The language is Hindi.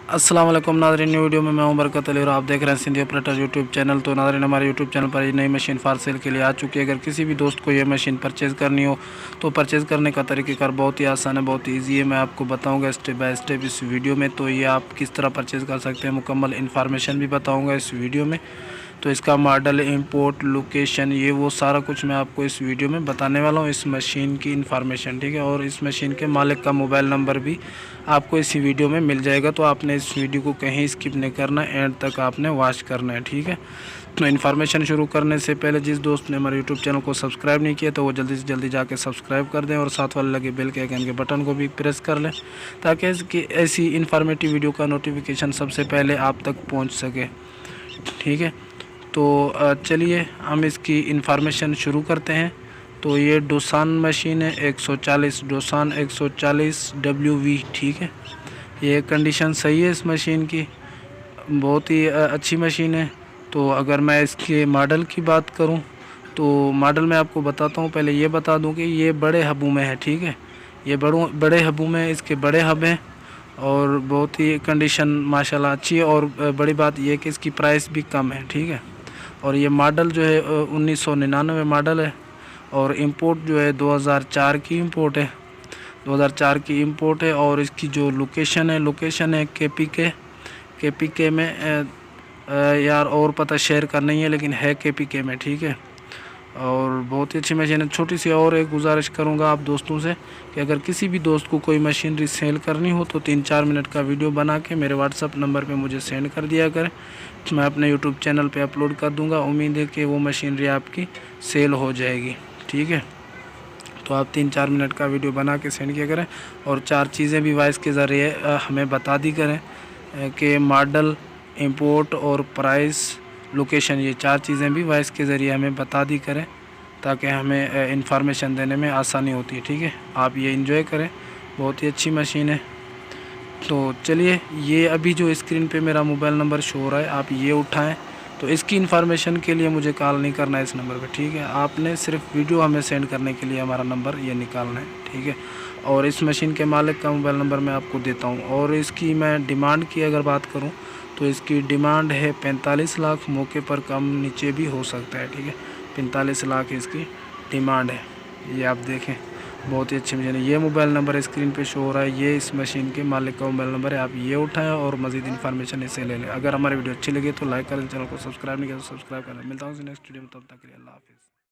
अस्सलाम वालेकुम नाज़रीन, न्यू वीडियो में मैं हूं बरकत अली और आप देख रहे हैं सिंधी ऑपरेटर यूट्यूब चैनल। तो नाज़रीन, हमारे यूट्यूब चैनल पर ये नई मशीन फॉर सेल के लिए आ चुकी है। अगर किसी भी दोस्त को ये मशीन परचेज़ करनी हो तो परचेज़ करने का तरीक़ेकार बहुत ही आसान है, बहुत ही ईजी है। मैं आपको बताऊंगा स्टेप बाय स्टेप इस वीडियो में। तो ये आप किस तरह परचेज़ कर सकते हैं, मुकम्मल इन्फॉर्मेशन भी बताऊँगा इस वीडियो में। तो इसका मॉडल, इंपोर्ट, लोकेशन, ये वो सारा कुछ मैं आपको इस वीडियो में बताने वाला हूँ, इस मशीन की इन्फॉर्मेशन, ठीक है। और इस मशीन के मालिक का मोबाइल नंबर भी आपको इसी वीडियो में मिल जाएगा। तो आपने इस वीडियो को कहीं स्किप नहीं करना, एंड तक आपने वॉच करना है, ठीक है। तो इन्फॉर्मेशन शुरू करने से पहले जिस दोस्त ने हमारे यूट्यूब चैनल को सब्सक्राइब नहीं किया तो वो जल्दी से जल्दी जाके सब्सक्राइब कर दें और साथ वाले लगे बेल के आइकन के बटन को भी प्रेस कर लें, ताकि इसकी ऐसी इन्फॉर्मेटिव वीडियो का नोटिफिकेशन सबसे पहले आप तक पहुँच सके, ठीक है। तो चलिए हम इसकी इन्फॉर्मेशन शुरू करते हैं। तो ये डोसान मशीन है, 140 डोसान 140 WV, ठीक है। ये कंडीशन सही है इस मशीन की, बहुत ही अच्छी मशीन है। तो अगर मैं इसके मॉडल की बात करूं तो मॉडल मैं आपको बताता हूं। पहले ये बता दूं कि ये बड़े हबों में है, ठीक है। ये बड़े हबों में इसके बड़े हब हैं और बहुत ही कंडीशन माशाल्लाह अच्छी है। और बड़ी बात यह है कि इसकी प्राइस भी कम है, ठीक है। और ये मॉडल जो है 1999 मॉडल है और इंपोर्ट जो है 2004 की इंपोर्ट है, 2004 की इंपोर्ट है। और इसकी जो लोकेशन है KPK में यार और पता शेयर का नहीं है, लेकिन है KPK में, ठीक है। और बहुत ही अच्छी मशीन है। छोटी सी और एक गुजारिश करूंगा आप दोस्तों से कि अगर किसी भी दोस्त को कोई मशीनरी सेल करनी हो तो 3-4 मिनट का वीडियो बना के मेरे व्हाट्सअप नंबर पे मुझे सेंड कर दिया करें। मैं अपने यूट्यूब चैनल पे अपलोड कर दूंगा। उम्मीद है कि वो मशीनरी आपकी सेल हो जाएगी, ठीक है। तो आप 3-4 मिनट का वीडियो बना के सेंड किया करें और 4 चीज़ें भी वॉइस के ज़रिए हमें बता दी करें कि मॉडल, इंपोर्ट और प्राइस, लोकेशन, ये 4 चीज़ें भी वॉइस के ज़रिए हमें बता दी करें, ताकि हमें इंफॉर्मेशन देने में आसानी होती है, ठीक है। आप ये एंजॉय करें, बहुत ही अच्छी मशीन है। तो चलिए, ये अभी जो स्क्रीन पे मेरा मोबाइल नंबर शो हो रहा है, आप ये उठाएं। तो इसकी इन्फॉर्मेशन के लिए मुझे कॉल नहीं करना है इस नंबर पे, ठीक है। आपने सिर्फ वीडियो हमें सेंड करने के लिए हमारा नंबर ये निकालना है, ठीक है। और इस मशीन के मालिक का मोबाइल नंबर मैं आपको देता हूँ। और इसकी मैं डिमांड की अगर बात करूँ तो इसकी डिमांड है 45 लाख, मौके पर कम नीचे भी हो सकता है, ठीक है। 45 लाख इसकी डिमांड है। ये आप देखें, बहुत ही अच्छी मशीन है। ये मोबाइल नंबर स्क्रीन पे शो हो रहा है, ये इस मशीन के मालिक का मोबाइल नंबर है। आप ये उठाएं और मज़ीद इन्फॉर्मेशन इससे ले लें। अगर हमारी वीडियो अच्छी लगी तो लाइक करें, चैनल को सब्सक्राइब नहीं किया तो सब्सक्राइब करें। मिलता हूँ नेक्स्ट वीडियो में, तब तक के लिए अल्लाह हाफिज़।